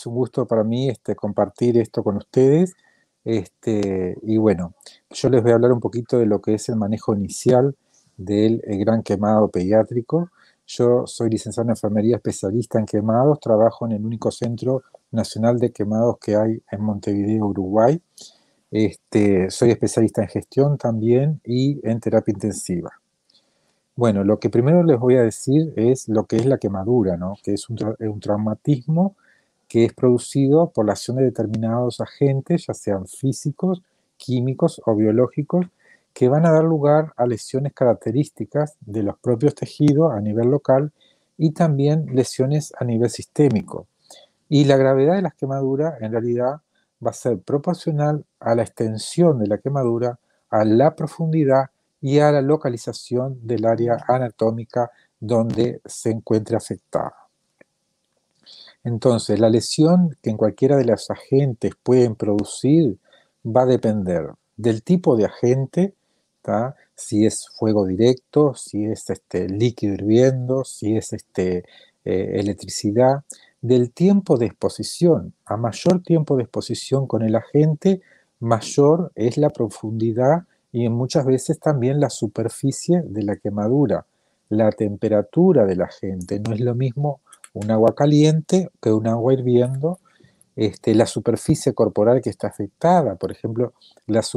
es un gusto para mí compartir esto con ustedes. Y bueno, yo les voy a hablar un poquito de lo que es el manejo inicial del gran quemado pediátrico. Yo soy licenciado en enfermería especialista en quemados, trabajo en el único centro nacional de quemados que hay en Montevideo, Uruguay. Soy especialista en gestión también y en terapia intensiva. Bueno, lo que primero les voy a decir es lo que es la quemadura, ¿no? Que es un traumatismo que es producido por la acción de determinados agentes, ya sean físicos, químicos o biológicos, que van a dar lugar a lesiones características de los propios tejidos a nivel local y también lesiones a nivel sistémico. Y la gravedad de las quemaduras en realidad va a ser proporcional a la extensión de la quemadura, a la profundidad y a la localización del área anatómica donde se encuentre afectada. Entonces, la lesión que en cualquiera de los agentes pueden producir va a depender del tipo de agente, ¿tá? Si es fuego directo, si es líquido hirviendo, si es electricidad, del tiempo de exposición. A mayor tiempo de exposición con el agente, mayor es la profundidad y muchas veces también la superficie de la quemadura. La temperatura del agente no es lo mismo un agua caliente que un agua hirviendo, la superficie corporal que está afectada, por ejemplo, las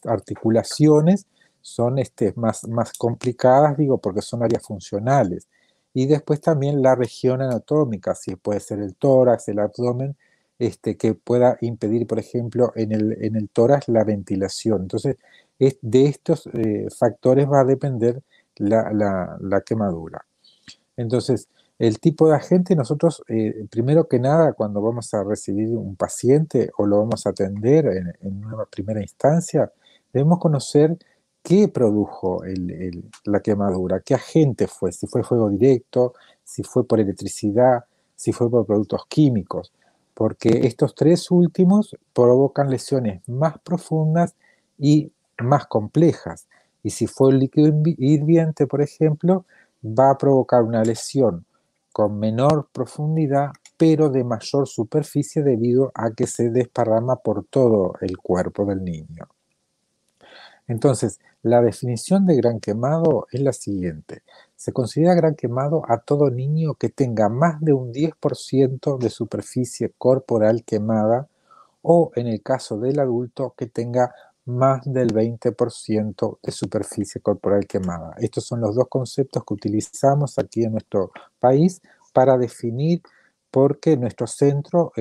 articulaciones son más complicadas, digo, porque son áreas funcionales. Y después también la región anatómica, si puede ser el tórax, el abdomen, que pueda impedir, por ejemplo, en el tórax la ventilación. Entonces, de estos factores va a depender la quemadura. Entonces, el tipo de agente, nosotros, primero que nada, cuando vamos a recibir un paciente o lo vamos a atender en una primera instancia, debemos conocer qué produjo la quemadura, qué agente fue, si fue fuego directo, si fue por electricidad, si fue por productos químicos, porque estos tres últimos provocan lesiones más profundas y más complejas. Y si fue el líquido hirviente, por ejemplo, va a provocar una lesión con menor profundidad, pero de mayor superficie debido a que se desparrama por todo el cuerpo del niño. Entonces, la definición de gran quemado es la siguiente. Se considera gran quemado a todo niño que tenga más de un 10% de superficie corporal quemada o, en el caso del adulto, que tenga más del 20% de superficie corporal quemada. Estos son los dos conceptos que utilizamos aquí en nuestro país para definir por qué en nuestro centro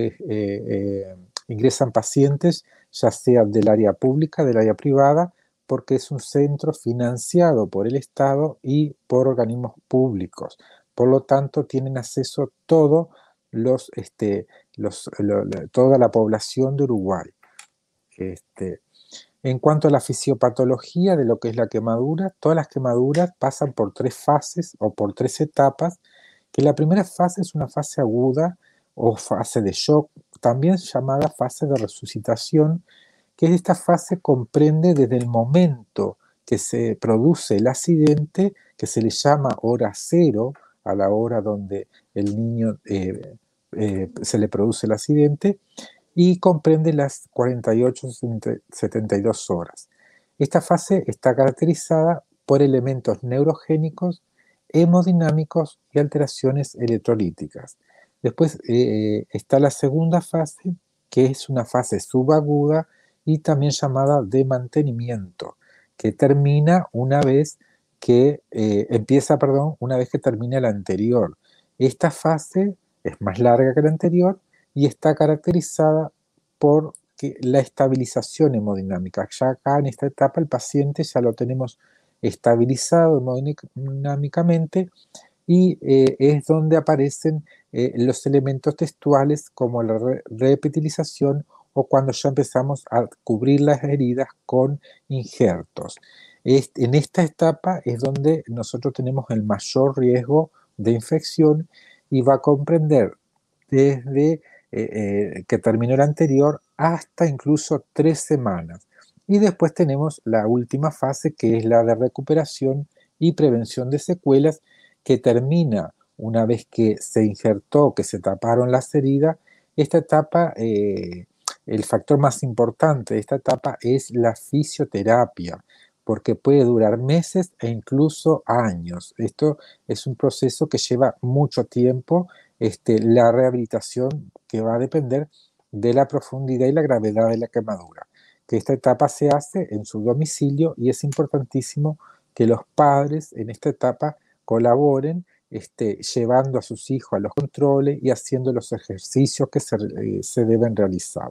ingresan pacientes, ya sea del área pública, del área privada, porque es un centro financiado por el Estado y por organismos públicos. Por lo tanto, tienen acceso todos toda la población de Uruguay. En cuanto a la fisiopatología de lo que es la quemadura, todas las quemaduras pasan por tres fases o por tres etapas, que la primera fase es una fase aguda o fase de shock, también llamada fase de resucitación, que esta fase comprende desde el momento que se produce el accidente, que se le llama hora cero, a la hora donde el niño se le produce el accidente, y comprende las 48-72 horas. Esta fase está caracterizada por elementos neurogénicos, hemodinámicos y alteraciones electrolíticas. Después está la segunda fase, que es una fase subaguda y también llamada de mantenimiento, que termina una vez que una vez que termina la anterior. Esta fase es más larga que la anterior y está caracterizada por la estabilización hemodinámica. Ya acá en esta etapa el paciente ya lo tenemos estabilizado hemodinámicamente y es donde aparecen los elementos textuales como la repetilización o cuando ya empezamos a cubrir las heridas con injertos. En esta etapa es donde nosotros tenemos el mayor riesgo de infección y va a comprender desde que terminó el anterior hasta incluso 3 semanas. Y después tenemos la última fase, que es la de recuperación y prevención de secuelas, que termina una vez que se injertó, que se taparon las heridas, Esta etapa, el factor más importante de esta etapa es la fisioterapia, porque puede durar meses e incluso años. Esto es un proceso que lleva mucho tiempo, la rehabilitación que va a depender de la profundidad y la gravedad de la quemadura. Que esta etapa se hace en su domicilio y es importantísimo que los padres en esta etapa colaboren, llevando a sus hijos a los controles y haciendo los ejercicios que se deben realizar.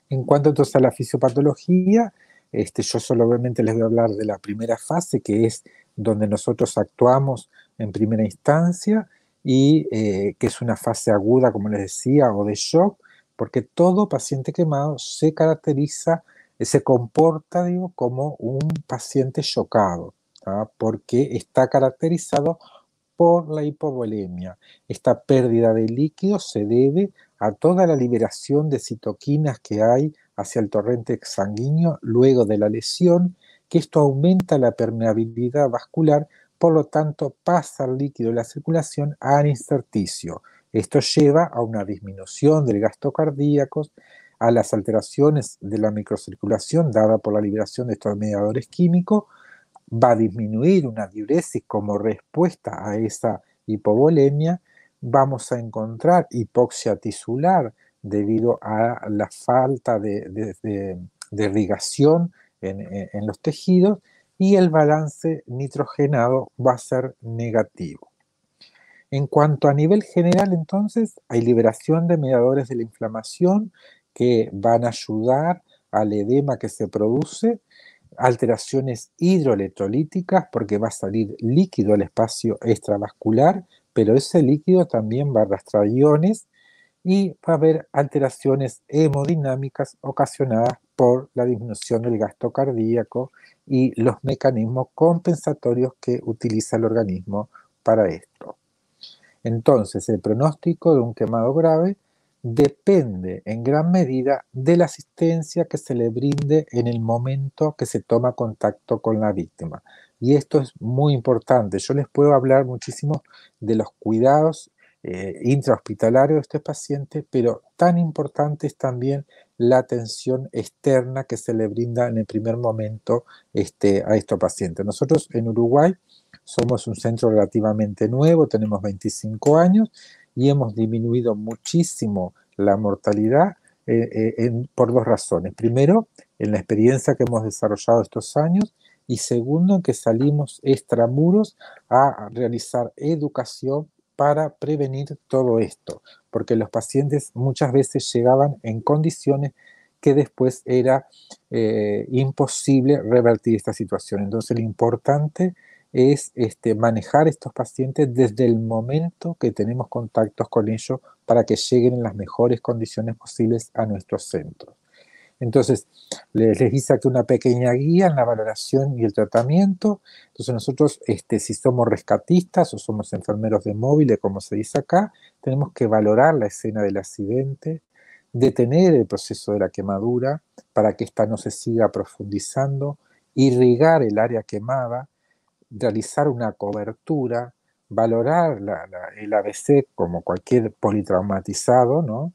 En cuanto entonces a la fisiopatología, yo solamente les voy a hablar de la primera fase, que es donde nosotros actuamos en primera instancia y que es una fase aguda, como les decía, o de shock, porque todo paciente quemado se caracteriza, se comporta, digo, como un paciente chocado, ¿tá? Porque está caracterizado por la hipovolemia. Esta pérdida de líquido se debe a toda la liberación de citoquinas que hay hacia el torrente sanguíneo luego de la lesión, que esto aumenta la permeabilidad vascular, por lo tanto pasa el líquido de la circulación al intersticio. Esto lleva a una disminución del gasto cardíaco, a las alteraciones de la microcirculación dada por la liberación de estos mediadores químicos, va a disminuir una diuresis como respuesta a esa hipovolemia, vamos a encontrar hipoxia tisular debido a la falta de irrigación en los tejidos y el balance nitrogenado va a ser negativo. En cuanto a nivel general, entonces, hay liberación de mediadores de la inflamación que van a ayudar al edema que se produce, alteraciones hidroelectrolíticas porque va a salir líquido al espacio extravascular, pero ese líquido también va a arrastrar iones y va a haber alteraciones hemodinámicas ocasionadas por la disminución del gasto cardíaco y los mecanismos compensatorios que utiliza el organismo para esto. Entonces, el pronóstico de un quemado grave depende en gran medida de la asistencia que se le brinde en el momento que se toma contacto con la víctima. Y esto es muy importante. Yo les puedo hablar muchísimo de los cuidados intrahospitalarios de este paciente, pero tan importante es también la atención externa que se le brinda en el primer momento a estos pacientes. Nosotros en Uruguay somos un centro relativamente nuevo, tenemos 25 años y hemos disminuido muchísimo la mortalidad por dos razones. Primero, en la experiencia que hemos desarrollado estos años y segundo, en que salimos extramuros a realizar educación para prevenir todo esto, porque los pacientes muchas veces llegaban en condiciones que después era imposible revertir esta situación. Entonces, lo importante es manejar estos pacientes desde el momento que tenemos contactos con ellos para que lleguen en las mejores condiciones posibles a nuestros centros. Entonces, les hice aquí una pequeña guía en la valoración y el tratamiento. Entonces, nosotros, si somos rescatistas o somos enfermeros de móviles, como se dice acá, tenemos que valorar la escena del accidente, detener el proceso de la quemadura para que ésta no se siga profundizando, irrigar el área quemada, realizar una cobertura, valorar el ABC como cualquier politraumatizado, ¿no?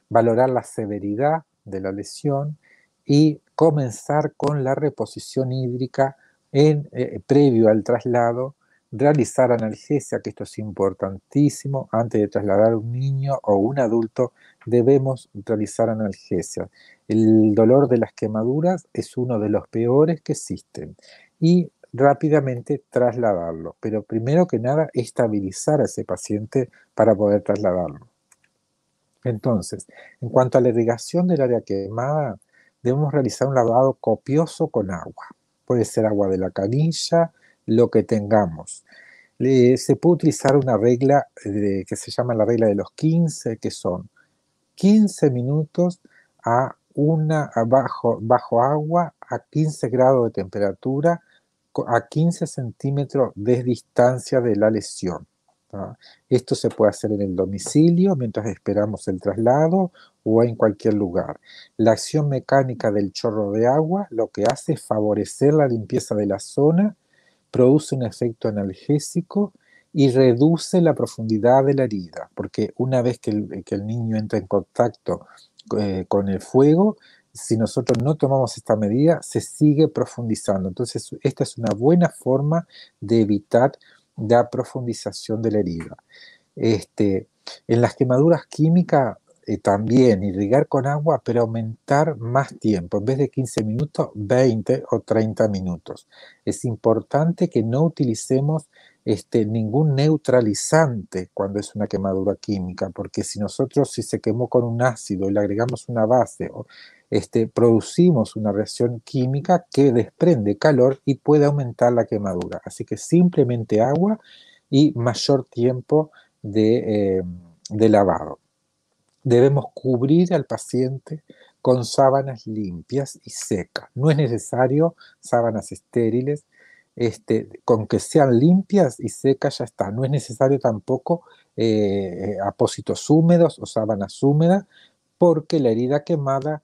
Valorar la severidad de la lesión y comenzar con la reposición hídrica previo al traslado, realizar analgesia, que esto es importantísimo, antes de trasladar a un niño o un adulto debemos realizar analgesia. El dolor de las quemaduras es uno de los peores que existen y rápidamente trasladarlo, pero primero que nada estabilizar a ese paciente para poder trasladarlo. Entonces, en cuanto a la irrigación del área quemada, debemos realizar un lavado copioso con agua. Puede ser agua de la canilla, lo que tengamos. Se puede utilizar una regla que se llama la regla de los 15, que son 15 minutos bajo agua a 15 grados de temperatura, a 15 centímetros de distancia de la lesión. ¿tá? Esto se puede hacer en el domicilio mientras esperamos el traslado o en cualquier lugar. La acción mecánica del chorro de agua lo que hace es favorecer la limpieza de la zona, produce un efecto analgésico y reduce la profundidad de la herida, porque una vez que el niño entra en contacto con el fuego, si nosotros no tomamos esta medida, se sigue profundizando. Entonces, esta es una buena forma de evitar la profundización de la herida. En las quemaduras químicas también irrigar con agua, pero aumentar más tiempo. En vez de 15 minutos, 20 o 30 minutos. Es importante que no utilicemos ningún neutralizante cuando es una quemadura química, porque si se quemó con un ácido y le agregamos una base, producimos una reacción química que desprende calor y puede aumentar la quemadura. Así que simplemente agua y mayor tiempo de lavado. Debemos cubrir al paciente con sábanas limpias y secas. No es necesario sábanas estériles, con que sean limpias y secas ya está. No es necesario tampoco apósitos húmedos o sábanas húmedas, porque la herida quemada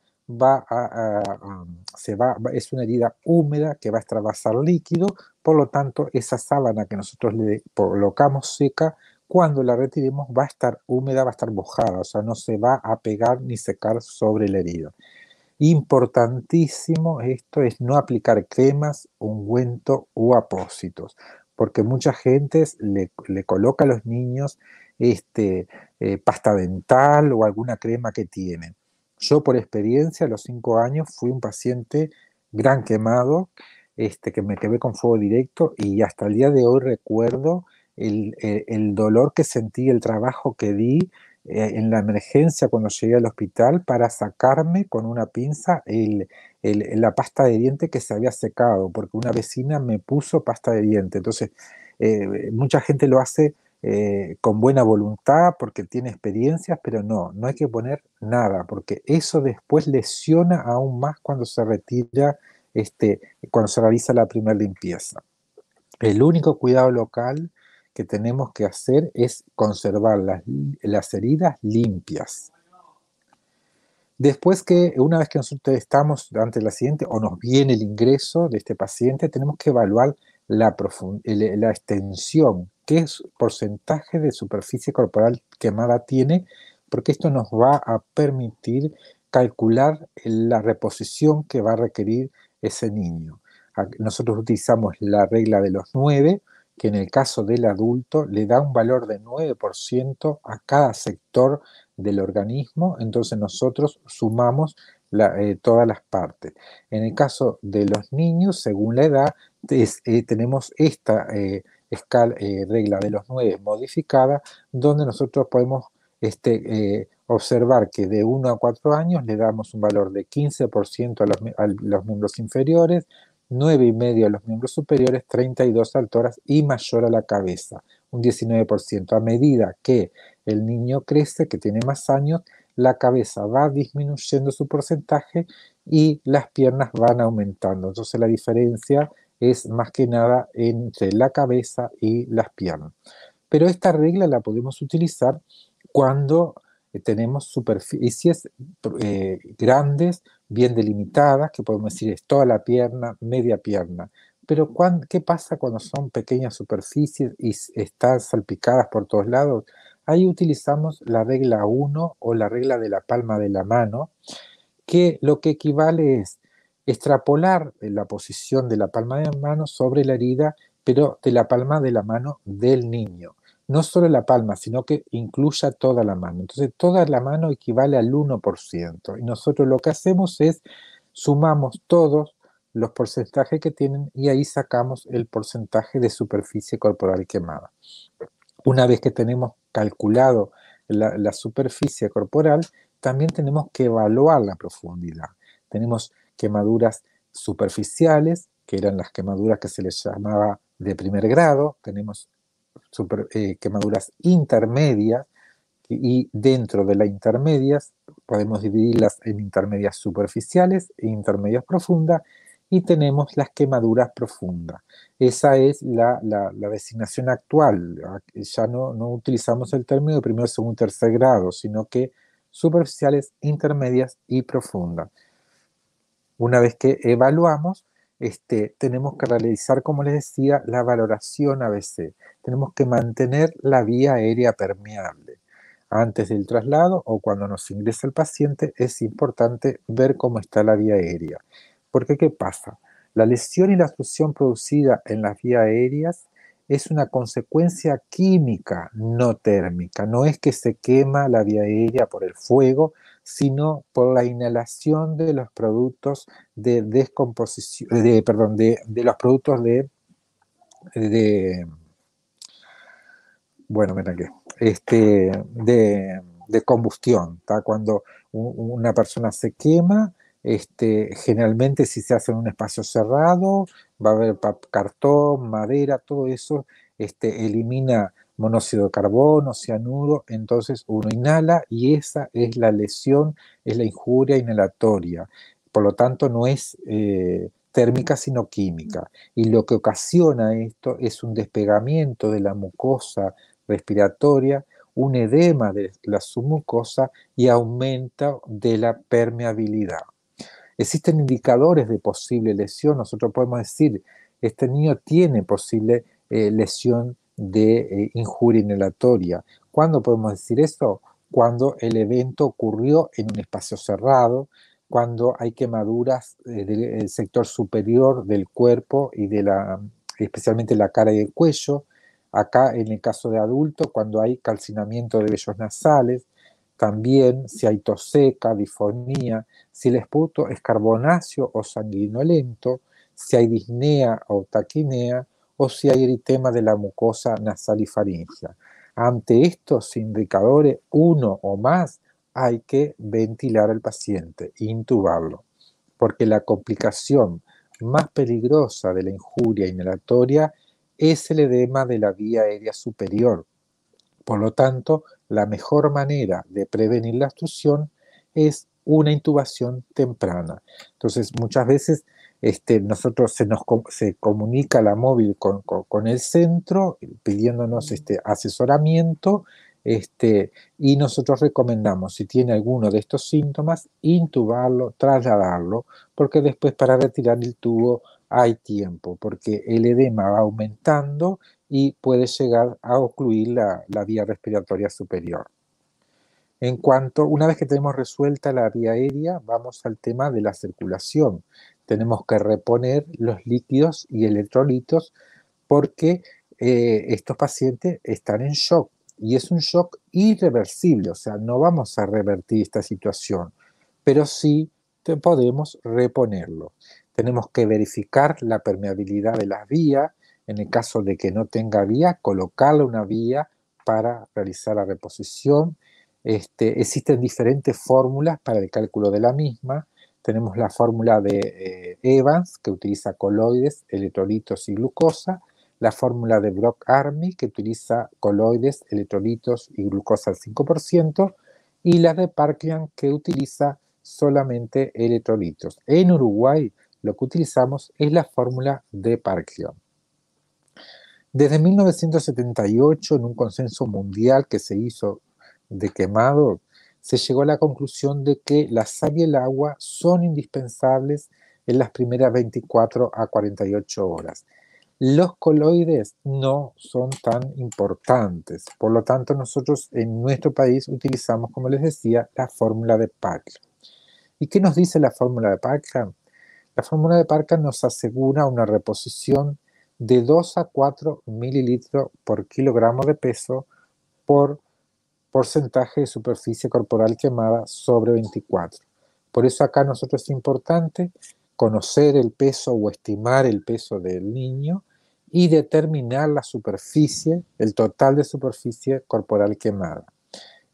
es una herida húmeda que va a extravasar líquido, por lo tanto esa sábana que nosotros le colocamos seca, cuando la retiremos va a estar húmeda, va a estar mojada, o sea, no se va a pegar ni secar sobre la herida. Importantísimo esto es no aplicar cremas, ungüento o apósitos, porque mucha gente le coloca a los niños pasta dental o alguna crema que tienen. Yo por experiencia a los 5 años fui un paciente gran quemado, que me quemé con fuego directo y hasta el día de hoy recuerdo el dolor que sentí, el trabajo que di en la emergencia cuando llegué al hospital para sacarme con una pinza la pasta de diente que se había secado, porque una vecina me puso pasta de diente. Entonces, mucha gente lo hace con buena voluntad porque tiene experiencias, pero no hay que poner nada, porque eso después lesiona aún más cuando se retira, cuando se realiza la primera limpieza. El único cuidado local que tenemos que hacer es conservar las heridas limpias. Después una vez que nosotros estamos ante la siguiente o nos viene el ingreso de este paciente, tenemos que evaluar la extensión, qué porcentaje de superficie corporal quemada tiene, porque esto nos va a permitir calcular la reposición que va a requerir ese niño. Nosotros utilizamos la regla de los 9, que en el caso del adulto le da un valor de 9% a cada sector del organismo, entonces nosotros sumamos todas las partes. En el caso de los niños, según la edad, tenemos esta regla de los 9 modificada, donde nosotros podemos observar que de 1 a 4 años le damos un valor de 15% a los miembros inferiores, 9,5% a los miembros superiores, 32% al tórax y mayor a la cabeza, un 19%. A medida que el niño crece, que tiene más años, la cabeza va disminuyendo su porcentaje y las piernas van aumentando. Entonces la diferencia es más que nada entre la cabeza y las piernas. Pero esta regla la podemos utilizar cuando tenemos superficies grandes, bien delimitadas, que podemos decir es toda la pierna, media pierna. Pero ¿qué pasa cuando son pequeñas superficies y están salpicadas por todos lados? Ahí utilizamos la regla 1 o la regla de la palma de la mano, que lo que equivale es extrapolar la posición de la palma de la mano sobre la herida, pero de la palma de la mano del niño. No solo la palma, sino que incluya toda la mano. Entonces, toda la mano equivale al 1%. Y nosotros lo que hacemos es sumamos todos los porcentajes que tienen y ahí sacamos el porcentaje de superficie corporal quemada. Una vez que tenemos calculado la superficie corporal, también tenemos que evaluar la profundidad. Tenemos quemaduras superficiales, que eran las quemaduras que se les llamaba de primer grado, tenemos quemaduras intermedias, y dentro de las intermedias podemos dividirlas en intermedias superficiales e intermedias profundas, y tenemos las quemaduras profundas. Esa es la designación actual. Ya no utilizamos el término de primer, segundo, tercer grado, sino que superficiales, intermedias y profundas. Una vez que evaluamos, tenemos que realizar, como les decía, la valoración ABC. Tenemos que mantener la vía aérea permeable. Antes del traslado o cuando nos ingresa el paciente es importante ver cómo está la vía aérea. Porque, ¿qué pasa? La lesión y la obstrucción producida en las vías aéreas es una consecuencia química, no térmica. No es que se quema la vía aérea por el fuego, sino por la inhalación de los productos de descomposición, perdón, de los productos de bueno, mira que, de combustión, ¿tá? Cuando una persona se quema, generalmente si se hace en un espacio cerrado, va a haber cartón, madera, todo eso, elimina monóxido de carbono, cianuro, entonces uno inhala y esa es la lesión, es la injuria inhalatoria. Por lo tanto, no es térmica, sino química. Y lo que ocasiona esto es un despegamiento de la mucosa respiratoria, un edema de la submucosa y aumento de la permeabilidad. Existen indicadores de posible lesión. Nosotros podemos decir, este niño tiene posible lesión de injuria inhalatoria. ¿Cuándo podemos decir esto? Cuando el evento ocurrió en un espacio cerrado, cuando hay quemaduras del sector superior del cuerpo y especialmente la cara y el cuello. Acá, en el caso de adultos, cuando hay calcinamiento de vellos nasales, también si hay tos seca, disfonía, si el esputo es carbonáceo o sanguinolento, si hay disnea o taquinea, o si hay eritema de la mucosa nasal y faríngea. Ante estos indicadores, uno o más, hay que ventilar al paciente, intubarlo, porque la complicación más peligrosa de la injuria inhalatoria es el edema de la vía aérea superior. Por lo tanto, la mejor manera de prevenir la obstrucción es una intubación temprana. Entonces, muchas veces nosotros se comunica la móvil con el centro pidiéndonos asesoramiento, y nosotros recomendamos, si tiene alguno de estos síntomas, intubarlo, trasladarlo, porque después para retirar el tubo hay tiempo, porque el edema va aumentando y puede llegar a ocluir la vía respiratoria superior. Una vez que tenemos resuelta la vía aérea, vamos al tema de la circulación. Tenemos que reponer los líquidos y electrolitos porque estos pacientes están en shock y es un shock irreversible, o sea, no vamos a revertir esta situación, pero sí podemos reponerlo. Tenemos que verificar la permeabilidad de las vías. En el caso de que no tenga vía, colocarle una vía para realizar la reposición. Existen diferentes fórmulas para el cálculo de la misma. Tenemos la fórmula de Evans, que utiliza coloides, electrolitos y glucosa. La fórmula de Brock-Army, que utiliza coloides, electrolitos y glucosa al 5%. Y la de Parklian, que utiliza solamente electrolitos. En Uruguay, lo que utilizamos es la fórmula de Parklian. Desde 1978, en un consenso mundial que se hizo de quemado, se llegó a la conclusión de que la sal y el agua son indispensables en las primeras 24 a 48 horas. Los coloides no son tan importantes, por lo tanto nosotros en nuestro país utilizamos, como les decía, la fórmula de Parkland. ¿Y qué nos dice la fórmula de Parkland? La fórmula de Parkland nos asegura una reposición de 2 a 4 mililitros por kilogramo de peso por porcentaje de superficie corporal quemada sobre 24. Por eso acá nosotros es importante conocer el peso o estimar el peso del niño y determinar la superficie, el total de superficie corporal quemada.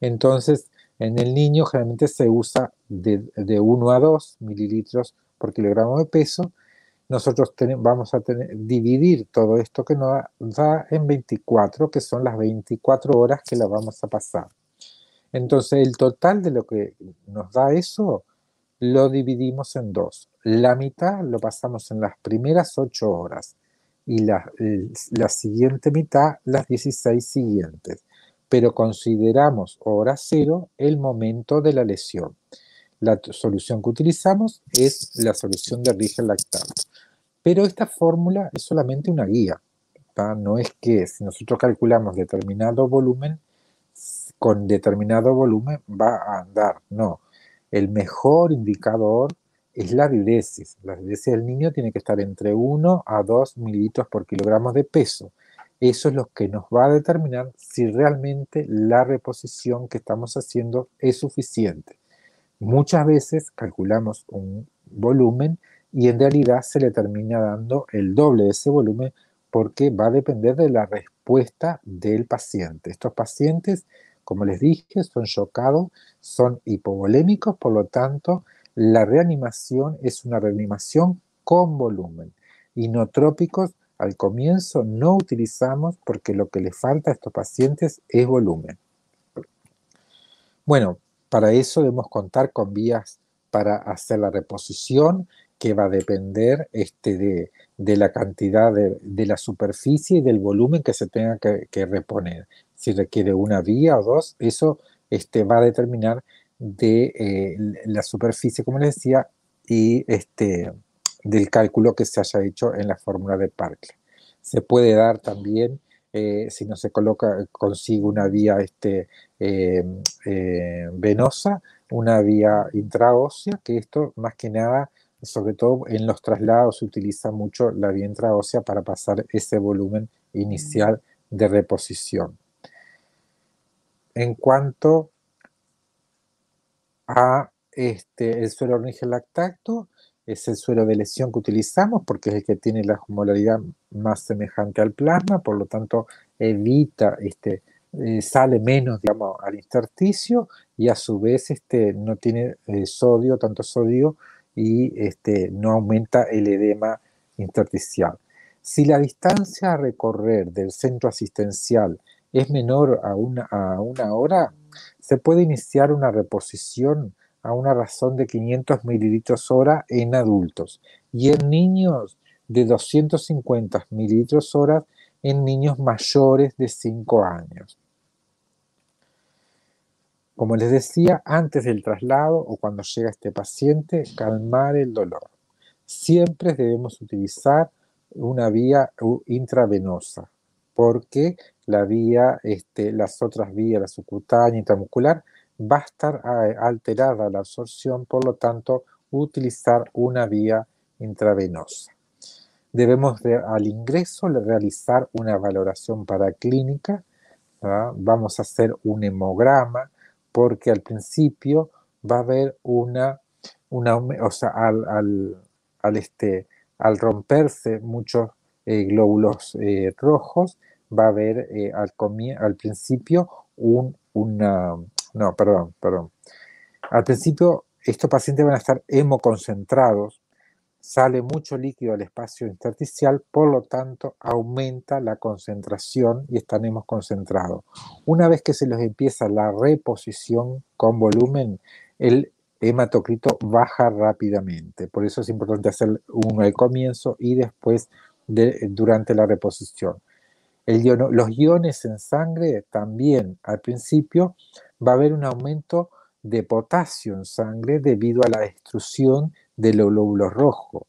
Entonces, en el niño generalmente se usa de 1 a 2 mililitros por kilogramo de peso. Nosotros vamos a dividir todo esto que nos da en 24, que son las 24 horas que la vamos a pasar. Entonces, el total de lo que nos da eso lo dividimos en dos. La mitad lo pasamos en las primeras 8 horas y la siguiente mitad las 16 siguientes. Pero consideramos hora cero el momento de la lesión. La solución que utilizamos es la solución de Rigel lactato. Pero esta fórmula es solamente una guía, ¿tá? No es que si nosotros calculamos determinado volumen, con determinado volumen va a andar, no. El mejor indicador es la diuresis. La diuresis del niño tiene que estar entre 1 a 2 mililitros por kilogramo de peso. Eso es lo que nos va a determinar si realmente la reposición que estamos haciendo es suficiente. Muchas veces calculamos un volumen y en realidad se le termina dando el doble de ese volumen porque va a depender de la respuesta del paciente. Estos pacientes, como les dije, son chocados, son hipovolémicos, por lo tanto, la reanimación es una reanimación con volumen. Inotrópicos al comienzo no utilizamos porque lo que les falta a estos pacientes es volumen. Bueno, para eso debemos contar con vías para hacer la reposición, que va a depender de la cantidad de la superficie y del volumen que se tenga que reponer. Si requiere una vía o dos, eso va a determinar de la superficie, como les decía, y del cálculo que se haya hecho en la fórmula de Parkler. Se puede dar también, si no se coloca, consigue una vía eh, venosa, una vía intraósea, que esto más que nada, sobre todo en los traslados, se utiliza mucho la vía intraósea para pasar ese volumen inicial de reposición. En cuanto a el suero ornigelactato, es el suero de lesión que utilizamos porque es el que tiene la osmolaridad más semejante al plasma, por lo tanto evita, sale menos, digamos, al intersticio y a su vez no tiene sodio, tanto sodio, y no aumenta el edema intersticial. Si la distancia a recorrer del centro asistencial es menor a una hora, se puede iniciar una reposición a una razón de 500 mililitros hora en adultos y en niños de 250 mililitros hora en niños mayores de 5 años. Como les decía, antes del traslado o cuando llega este paciente, calmar el dolor. Siempre debemos utilizar una vía intravenosa, porque las otras vías, la subcutánea, intramuscular, va a estar alterada la absorción, por lo tanto, utilizar una vía intravenosa. Debemos al ingreso realizar una valoración paraclínica, ¿verdad? Vamos a hacer un hemograma, porque al principio va a haber o sea, al romperse muchos glóbulos rojos, va a haber al principio no, perdón. Al principio estos pacientes van a estar hemoconcentrados, sale mucho líquido al espacio intersticial, por lo tanto aumenta la concentración y estaremos concentrados. Una vez que se les empieza la reposición con volumen, el hematocrito baja rápidamente. Por eso es importante hacer uno al comienzo y después durante la reposición. Los iones en sangre también al principio va a haber un aumento de potasio en sangre debido a la destrucción de los glóbulos rojos,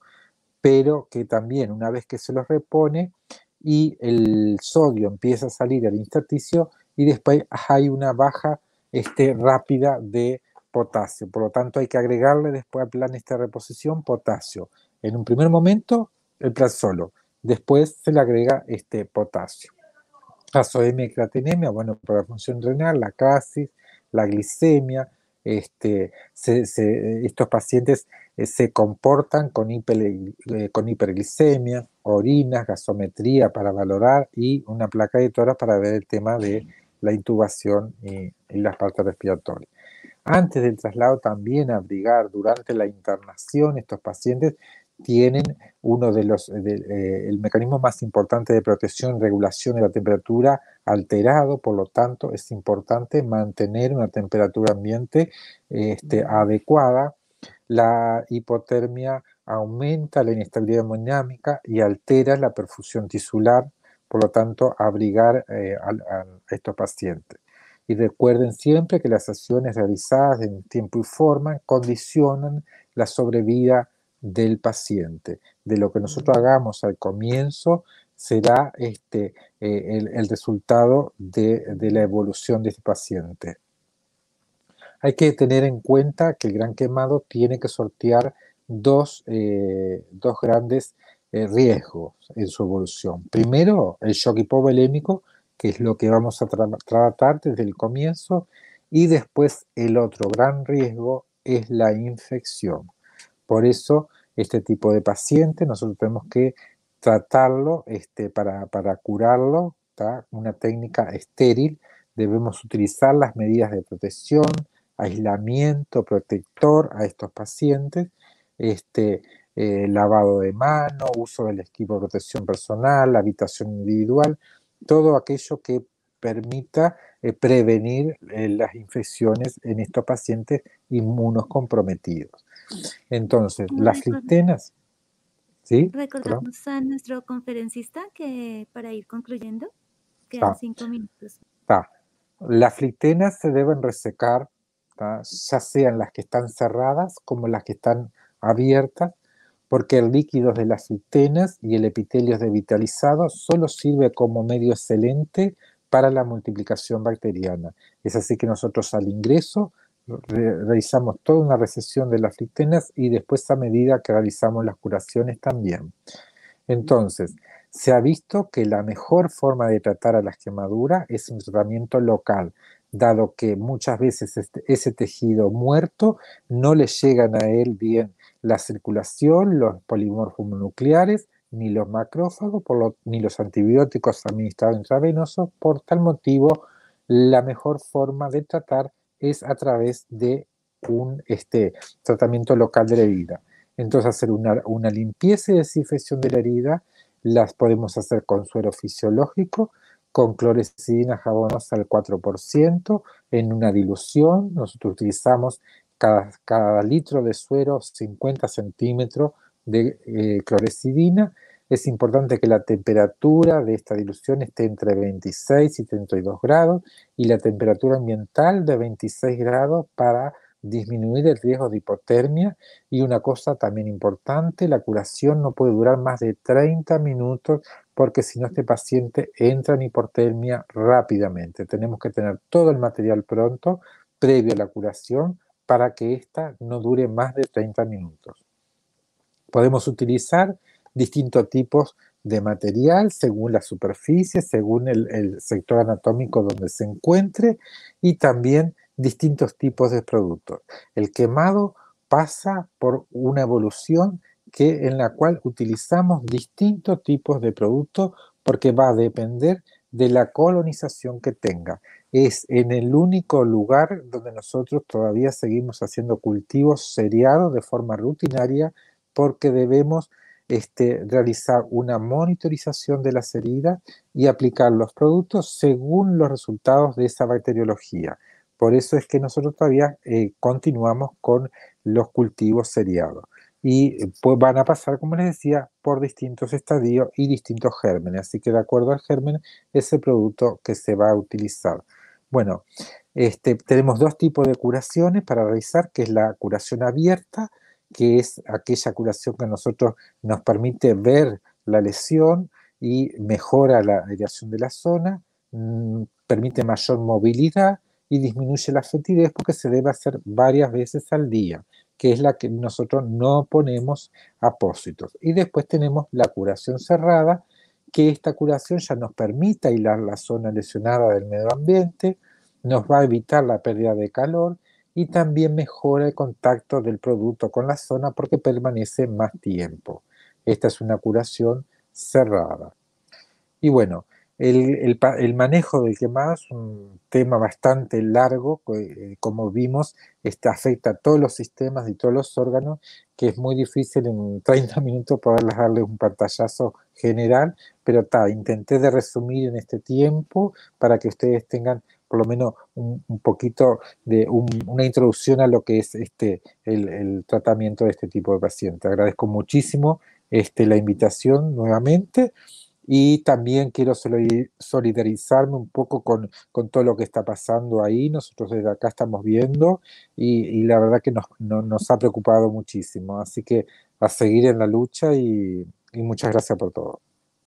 pero que también una vez que se los repone y el sodio empieza a salir al intersticio y después hay una baja rápida de potasio. Por lo tanto, hay que agregarle después al plan de reposición potasio. En un primer momento, el plan solo. Después se le agrega potasio. Caso de hemicratenemia, bueno, por la función renal, la casis, la glicemia, estos pacientes se comportan con hiperglicemia, orinas, gasometría para valorar y una placa de tórax para ver el tema de la intubación y las partes respiratorias. Antes del traslado también abrigar durante la internación, estos pacientes tienen uno de el mecanismo más importante de protección y regulación de la temperatura alterado, por lo tanto es importante mantener una temperatura ambiente adecuada. La hipotermia aumenta la inestabilidad hemodinámica y altera la perfusión tisular, por lo tanto abrigar a estos pacientes. Y recuerden siempre que las acciones realizadas en tiempo y forma condicionan la sobrevida del paciente. De lo que nosotros hagamos al comienzo será el resultado de la evolución de este paciente. Hay que tener en cuenta que el gran quemado tiene que sortear dos grandes riesgos en su evolución. Primero, el shock hipovolémico, que es lo que vamos a tratar desde el comienzo, y después el otro gran riesgo es la infección. Por eso, este tipo de paciente nosotros tenemos que tratarlo para curarlo, ¿tá? Una técnica estéril. Debemos utilizar las medidas de protección, aislamiento protector a estos pacientes, lavado de mano, uso del equipo de protección personal, habitación individual, todo aquello que permita prevenir las infecciones en estos pacientes inmunocomprometidos. Entonces, las flitenas, ¿sí? Perdón. Recordamos a nuestro conferencista que para ir concluyendo, quedan Ah, 5 minutos. Las flitenas se deben resecar, ya sean las que están cerradas como las que están abiertas, porque el líquido de las flitenas y el epitelio devitalizado solo sirve como medio excelente para la multiplicación bacteriana. Es así que nosotros al ingreso realizamos toda una recesión de las flitenas y después a medida que realizamos las curaciones también. Entonces, se ha visto que la mejor forma de tratar a las quemaduras es un tratamiento local, dado que muchas veces ese tejido muerto no le llegan a él bien la circulación, los polimorfos mononucleares, ni los macrófagos, ni los antibióticos administrados intravenosos. Por tal motivo, la mejor forma de tratar es a través de un tratamiento local de la herida. Entonces, hacer una limpieza y desinfección de la herida las podemos hacer con suero fisiológico, con clorexidina jabonosa al 4%, en una dilución. Nosotros utilizamos cada litro de suero 50 centímetros de clorexidina. Es importante que la temperatura de esta dilución esté entre 26 y 32 grados y la temperatura ambiental de 26 grados para disminuir el riesgo de hipotermia. Y una cosa también importante, la curación no puede durar más de 30 minutos porque si no este paciente entra en hipotermia rápidamente. Tenemos que tener todo el material pronto previo a la curación para que ésta no dure más de 30 minutos. Podemos utilizar distintos tipos de material según la superficie, según el sector anatómico donde se encuentre y también distintos tipos de productos. El quemado pasa por una evolución en la cual utilizamos distintos tipos de productos porque va a depender de la colonización que tenga. Es en el único lugar donde nosotros todavía seguimos haciendo cultivos seriados de forma rutinaria porque debemos realizar una monitorización de las heridas y aplicar los productos según los resultados de esa bacteriología. Por eso es que nosotros todavía continuamos con los cultivos seriados. Y pues van a pasar, como les decía, por distintos estadios y distintos gérmenes. Así que de acuerdo al germen, es el producto que se va a utilizar. Bueno, tenemos dos tipos de curaciones para realizar, que es la curación abierta, que es aquella curación que a nosotros nos permite ver la lesión y mejora la aireación de la zona, permite mayor movilidad y disminuye la fetidez porque se debe hacer varias veces al día, que es la que nosotros no ponemos apósitos. Y después tenemos la curación cerrada, que esta curación ya nos permite aislar la zona lesionada del medio ambiente, nos va a evitar la pérdida de calor y también mejora el contacto del producto con la zona porque permanece más tiempo. Esta es una curación cerrada. Y bueno, el manejo del quemado es un tema bastante largo, como vimos, afecta a todos los sistemas y todos los órganos, que es muy difícil en 30 minutos poderles darle un pantallazo general, pero intenté de resumir en este tiempo para que ustedes tengan por lo menos un poquito de una introducción a lo que es el tratamiento de este tipo de paciente. Agradezco muchísimo la invitación nuevamente. Y también quiero solidarizarme un poco con todo lo que está pasando ahí. Nosotros desde acá estamos viendo y la verdad que nos ha preocupado muchísimo. Así que a seguir en la lucha y muchas gracias por todo.